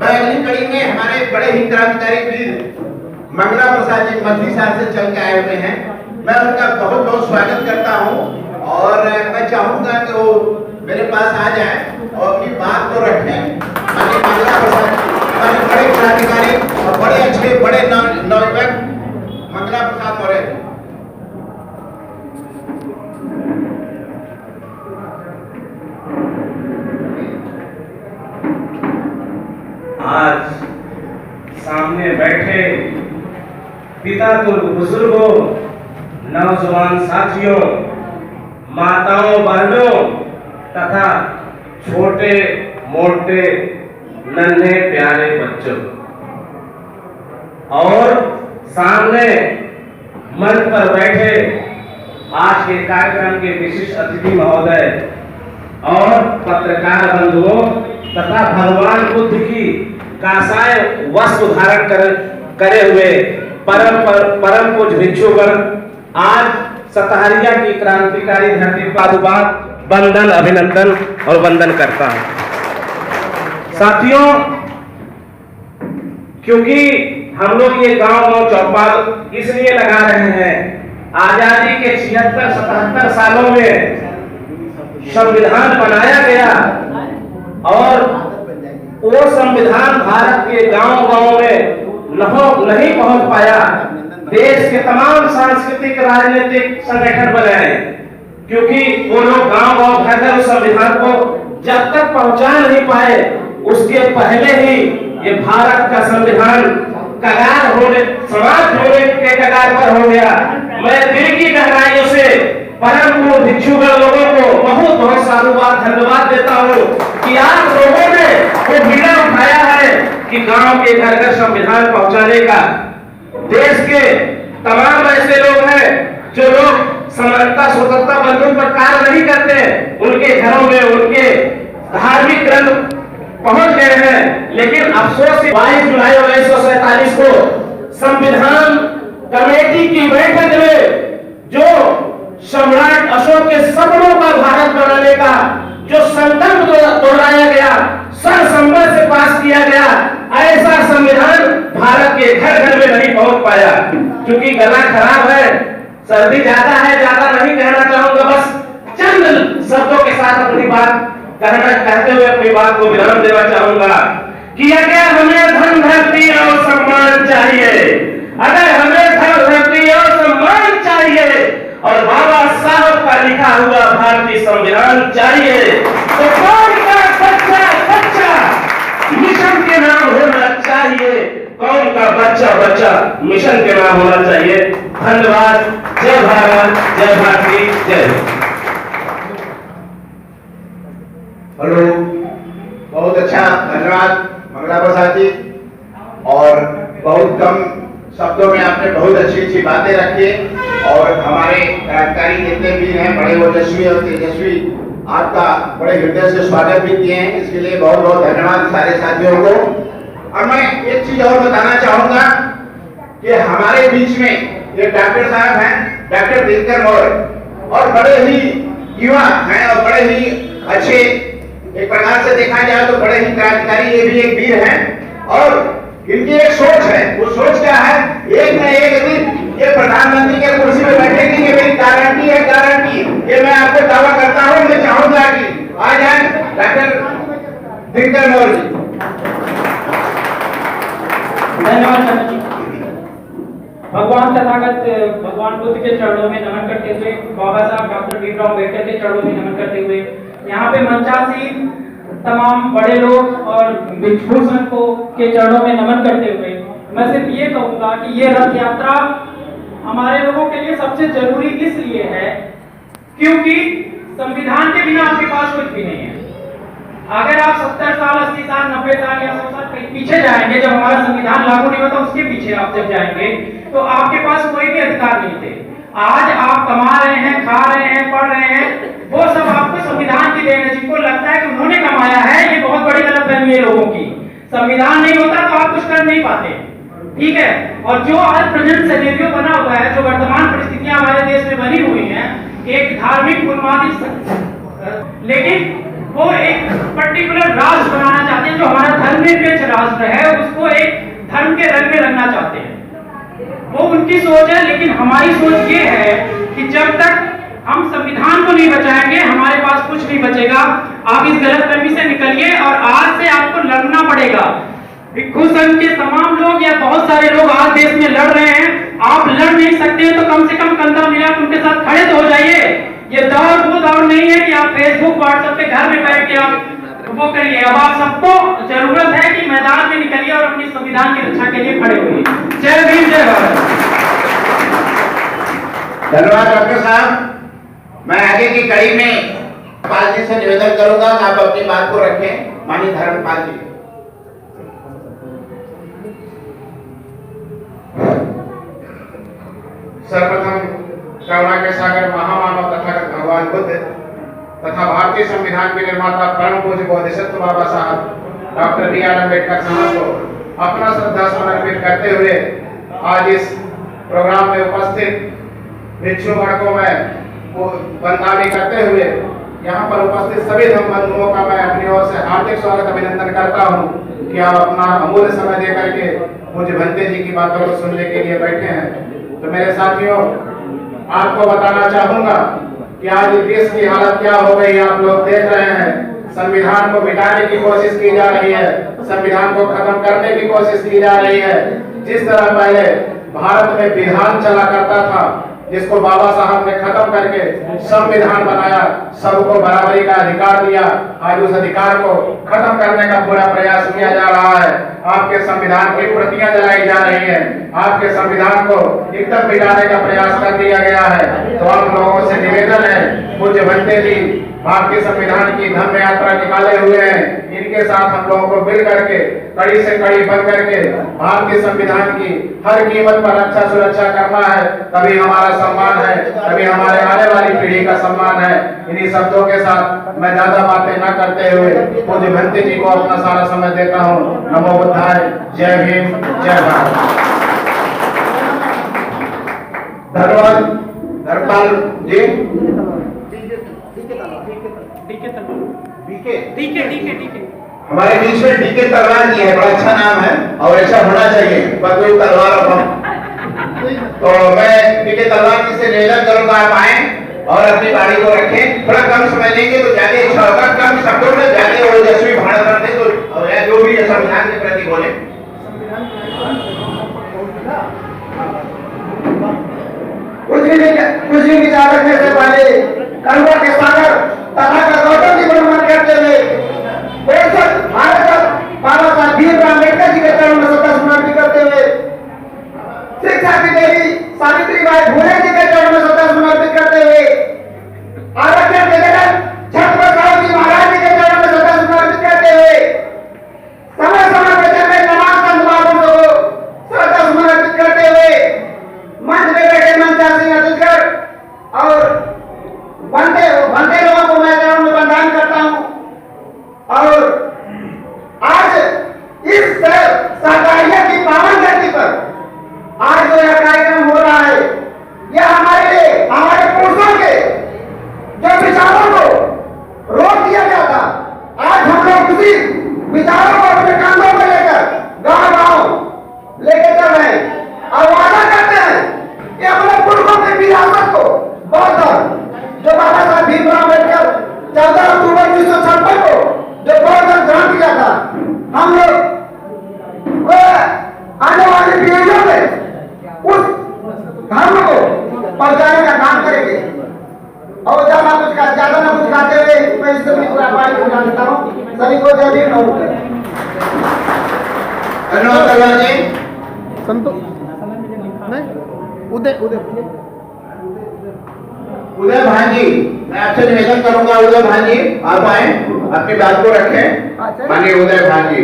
अगली कड़ी में हमारे बड़े ही क्रांतिकारी वीर मंगला प्रसाद जी मध्य शहर से चल के आए हुए हैं। मैं उनका बहुत बहुत स्वागत करता हूं और मैं चाहूंगा कि वो मेरे पास आ जाए और अपनी बात को रखें। मंगला प्रसाद हमारे बड़े क्रांतिकारी और बड़े अच्छे बड़े नौयुवक मंगला प्रसाद मौर्य। आज सामने बैठे पिता तुल्य बुजुर्गों, नौजवान साथियों, माताओं बहनों तथा छोटे मोटे नन्हे प्यारे बच्चों, और सामने मंच पर बैठे आज के कार्यक्रम के विशिष्ट अतिथि महोदय और पत्रकार बंधुओं तथा भगवान बुद्ध की कासाय वस्त्र धारण करे हुए परम पूज्य भिक्षुगण, आज सतहरिया की क्रांतिकारी धरती पादुपात वंदन अभिनंदन और वंदन करता हूं। साथियों, क्योंकि हम लोग ये गांव चौपाल इसलिए लगा रहे हैं, आजादी के 76-77 सालों में संविधान बनाया गया और वो संविधान भारत के गांव-गांव में नहीं पहुंच पाया। देश के तमाम सांस्कृतिक राजनीतिक संगठन बनाए, क्योंकि वो लोग गांव-गांव भरकर उस संविधान को जब तक पहुंचा नहीं पाए, उसके पहले ही ये भारत का संविधान समाप्त होने के कगार पर हो गया। मैं दिल की गहराइयों से परम पूज्य भिक्षुगण लोगों को बहुत बहुत साधुवाद धन्यवाद देता हूँ कि आप लोगों ने वो बीड़ा उठाया है कि गांव के घर घर संविधान पहुंचाने का। देश के तमाम ऐसे लोग हैं जो लोग समानता स्वतंत्रता बंधन पर कार्य नहीं करते, उनके घरों में उनके धार्मिक ग्रंथ पहुंच गए हैं, लेकिन अफसोस 22 जुलाई 1947 को संविधान कमेटी की बैठक में जो सम्राट अशोक के सपनों का भारत बनाने का जो संकल्प दोहराया गया, सर्वसम्मति से पास किया गया, ऐसा संविधान भारत के घर घर में नहीं पहुंच पाया। क्योंकि गला खराब है, सर्दी ज्यादा है, ज्यादा नहीं कहना चाहूंगा, बस चंद शब्दों के साथ अपनी बात कहते हुए अपनी बात को विराम देना चाहूंगा कि अगर हमें धन धरती और सम्मान चाहिए, अगर हमें धन धरती और सम्मान चाहिए और बाबा साहब का लिखा हुआ भारतीय संविधान चाहिए, तो कौन का बच्चा मिशन के नाम होना चाहिए, कौन का बच्चा मिशन के नाम होना चाहिए। धन्यवाद। जय भारत, जय भारती, जय। हेलो, बहुत अच्छा, धन्यवाद मंगला प्रसाद जी। और बहुत कम शब्दों में आपने बहुत अच्छी अच्छी बातें रखी और हमारे क्रांतिकारी जितने भी हैं बड़े ओजस्वी और तेजस्वी, आपका बड़े हृदय से स्वागत भी किए हैं, इसके लिए बहुत बहुत धन्यवाद सारे साथियों को। और मैं एक चीज और बताना चाहूंगा कि हमारे बीच में ये डॉक्टर साहब हैं, डॉक्टर दिनकर मौर्य, और बड़े ही युवा हैं और बड़े ही अच्छे, एक प्रकार से देखा जाए तो बड़े ही क्रांतिकारी, ये भी एक वीर हैं और इनकी एक सोच है। वो सोच क्या है, एक न एक दिन ये प्रधानमंत्री के कुर्सी पे बैठेंगे, ये मेरी गारंटी है, गारंटी, ये मैं आपको दावा करता हूँ। मैं चाहूंगा कि आ जाए डॉक्टर दिनकर मौर्य जी। धन्यवाद। भगवान तथागत भगवान बुद्ध के चरणों में नमन करते हुए, बाबा साहब डॉक्टर भीमराव अम्बेडकर के चरणों में नमन करते हुए, यहाँ पे मंचासीन तमाम बड़े लोग और भिक्षुभूषण को के चरणों में नमन करते हुए मैं सिर्फ ये कहूँगा कि ये रथ यात्रा हमारे लोगों के लिए सबसे जरूरी इसलिए है क्योंकि संविधान के बिना आपके पास कुछ भी नहीं है। अगर आप 70 साल 80 साल 90 साल या 100 साल पीछे जाएंगे, जब हमारा संविधान लागू नहीं होता उसके पीछे आप जब जाएंगे, तो आपके पास कोई भी अधिकार नहीं थे। आज आप कमा रहे हैं, खा रहे हैं, पढ़ रहे हैं, वो सब आपको संविधान की देन है। जिनको लगता है कि उन्होंने कमाया है, ये बहुत बड़ी गलतफहमी है लोगों की। संविधान नहीं होता तो आप कुछ कर नहीं पाते, ठीक है। और जो आज प्रेजेंट सिनेरियो बना हुआ है, जो वर्तमान परिस्थितियां हमारे देश में बनी हुई हैं, एक धार्मिक उन्मादी, लेकिन वो एक पर्टिकुलर राष्ट्र बनाना चाहते हैं जो हमारा धर्म धर्मनिरपेक्ष राष्ट्र है उसको एक धर्म के रंग में रंगना चाहते हैं। वो उनकी सोच है, लेकिन हमारी सोच ये है कि जब तक हम संविधान को नहीं बचाएंगे हमारे पास कुछ नहीं बचेगा। आप इस गलतफहमी से निकलिए और आज से आपको लड़ना पड़ेगा। भिक्षु संघ के तमाम लोग या बहुत सारे लोग आज देश में लड़ रहे हैं, आप लड़ नहीं सकते तो कम से कम कंधा मिला उनके साथ खड़े तो हो जाइए। ये दौर वो दौर नहीं है कि आप फेसबुक व्हाट्सएप पे घर में बैठ के आप वो करिए। अब आप सबको जरूरत है कि मैदान में निकलिए और अपनी संविधान की रक्षा के लिए खड़े होइए। जय भीम, जय भारत। धन्यवाद डॉक्टर साहब। मैं आगे की कड़ी में पाल जी से निवेदन करूंगा आप अपनी बात को रखें। माननीय धर्मपाल जी। सर्वप्रथम करुणा के सागर महामानव तथागत भगवान बुद्ध तथा भारतीय संविधान के निर्माता परम पूज्य बोधिसत्व बाबा साहब डॉक्टर बी आर अम्बेडकर साहब को अपना श्रद्धा समर्पित करते हुए आज इस प्रोग्राम में उपस्थित भिक्षुगण को मैं वंदना करते हुए यहाँ पर उपस्थित सभी धर्म बंधुओं का मैं अपनी ओर से हार्दिक स्वागत अभिनंदन करता हूँ कि आप अपना अमूल्य समय दे करके मुझे भंते जी की बातों को सुनने के लिए बैठे हैं। तो मेरे साथियों, आपको बताना चाहूंगा कि आज देश की हालत क्या हो गई आप लोग देख रहे हैं। संविधान को मिटाने की कोशिश की जा रही है, संविधान को खत्म करने की कोशिश की जा रही है। जिस तरह पहले भारत में विधान चला करता था जिसको बाबा साहब ने खत्म करके संविधान बनाया, सबको बराबरी का अधिकार दिया, आज उस अधिकार को खत्म करने का पूरा प्रयास किया जा रहा है। आपके संविधान की प्रतियां जलाई जा रही हैं, आपके संविधान को एकदम मिटाने का प्रयास कर दिया गया है। तो आप लोगों से निवेदन है, पूज्य भंते जी भारतीय संविधान की धम्म यात्रा निकाले हुए हैं, इनके साथ हम लोगों को मिल करके कड़ी से कड़ी बन करके भारतीय संविधान की हर कीमत पर अच्छा सुरक्षा करना है। तभी हमारा सम्मान है, तभी हमारे आने वाली पीढ़ी का सम्मान है। इन्हीं शब्दों के साथ मैं ज्यादा बातें न करते हुए पूज्य भंते जी को अपना सारा समय देता हूँ। नमो बुद्धाय। जय भीम, जय भारत। धन्यवाद धर्मपाल जी। हमारे बीच में डीके तलवार जी है, बड़ा अच्छा नाम है और ऐसा होना चाहिए। बंदूक तलवार और तो मैं डीके तलवार जी से निवेदन करूंगा आप आए और अपनी बाड़ी को रखें। थोड़ा कम समय लेंगे तो ज्यादा अच्छा होगा, कम शब्दों में ज्यादा ओजस्वी भाषण करते तो जो भी संविधान के प्रति बोले। कुछ भी विचार रखने से पहले करुणा के सागर तथागत गौतम जी को नमन करते हुए भारत बाबा साहब भीमराव अम्बेडकर जी के चरणों में श्रद्धा समर्पित करते हुए शिक्षा की देवी सावित्रीबाई फुले जी के चरणों में श्रद्धा समर्पित करते हुए आरक्षण के जगत छत्रपति साहू जी महाराज जी के चरणों में श्रद्धा समर्पित करते हुए समय समय पर चल रहे तमाम संतवादों को श्रद्धा समर्पित करते हुए मंच में बैठे मंचा सिंह अतिथगढ़ और बनते लोगों को मैं चरणों में वंदन करता हूं। और आज इस सहकारिता की पावन धरती पर आज जो यह कार्यक्रम हो रहा है, यह हमारे लिए हमारे पुरुषों के जो विचारों को रोक दिया गया था, आज हम लोग उसी विचारों को अपने कंधों पर लेकर गांव लेकर चल रहे हैं और वादा करते हैं कि अपने पुरखों की विरासत को बौद्ध जो बाबा साहब भीमराव अम्बेडकर 14 अक्टूबर 1956 को जो बौद्ध ग्रहण किया था, हम लोग आने वाली पीढ़ियों में उस धर्म को पहुंचाने का काम करेंगे। और ज्यादा न कुछ कहते हुए मैं इससे भी पूरा पारी को जानता हूँ। सभी को जय भीम। धन्यवाद जी। उदय भान जी, मैं आपसे निवेदन करूंगा, उदय भान जी आप आए, अपनी बात को रखें। माननीय उदय भान जी।